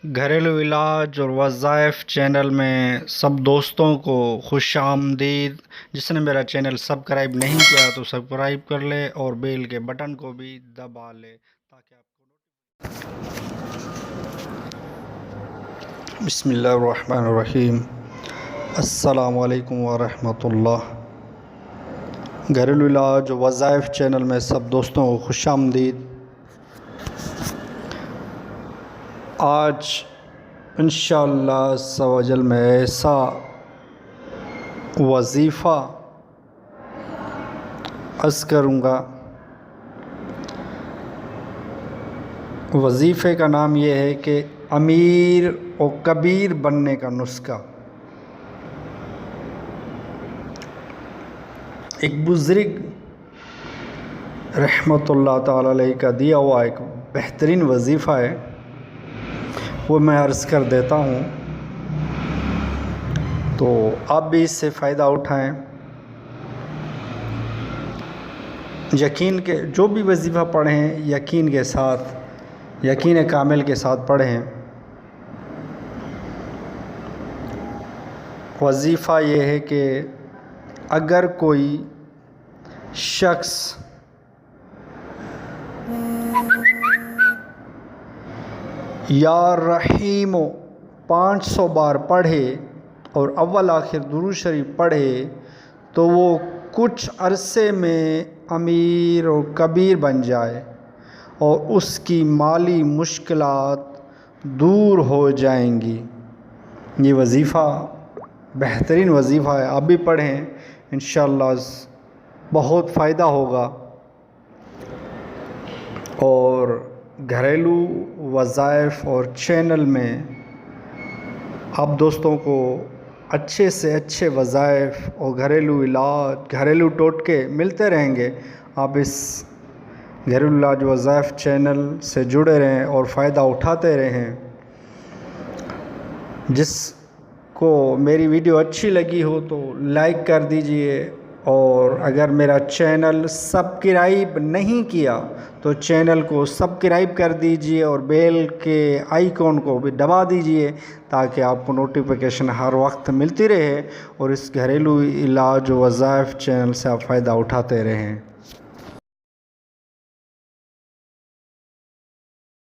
گھریلو علاج اور وظائف چینل میں سب دوستوں کو خوش آمدید۔ جس نے میرا چینل سبسکرائب نہیں کیا تو سبسکرائب کر لے اور بیل کے بٹن کو بھی دبا لے تاکہ آپ کو بسم اللہ الرحمن الرحیم۔ السلام علیکم ورحمۃ اللہ۔ گھریلو علاج اور وظائف چینل میں سب دوستوں کو خوش آمدید۔ آج انشاءاللہ عز و جل میں ایسا وظیفہ عرض کروں گا۔ وظیفے کا نام یہ ہے کہ امیر و کبیر بننے کا نسخہ۔ ایک بزرگ رحمۃ اللہ تعالی علیہ کا دیا ہوا ایک بہترین وظیفہ ہے، وہ میں عرض کر دیتا ہوں، تو آپ بھی اس سے فائدہ اٹھائیں۔ یقین کے جو بھی وظیفہ پڑھیں یقین کے ساتھ، یقین کامل کے ساتھ پڑھیں۔ وظیفہ یہ ہے کہ اگر کوئی شخص یا رحیم 500 بار پڑھے اور اول آخر درود شریف پڑھے تو وہ کچھ عرصے میں امیر و کبیر بن جائے اور اس کی مالی مشکلات دور ہو جائیں گی۔ یہ وظیفہ بہترین وظیفہ ہے، آپ بھی پڑھیں، انشاءاللہ بہت فائدہ ہوگا۔ اور گھریلو وظائف اور چینل میں آپ دوستوں کو اچھے سے اچھے وظائف اور گھریلو علاج، گھریلو ٹوٹکے ملتے رہیں گے۔ آپ اس گھریلو علاج وظائف چینل سے جڑے رہیں اور فائدہ اٹھاتے رہیں۔ جس کو میری ویڈیو اچھی لگی ہو تو لائک کر دیجئے، اور اگر میرا چینل سبسکرائب نہیں کیا تو چینل کو سبسکرائب کر دیجئے اور بیل کے آئیکن کو بھی دبا دیجئے تاکہ آپ کو نوٹیفیکیشن ہر وقت ملتی رہے اور اس گھریلو علاج و وظائف چینل سے آپ فائدہ اٹھاتے رہیں۔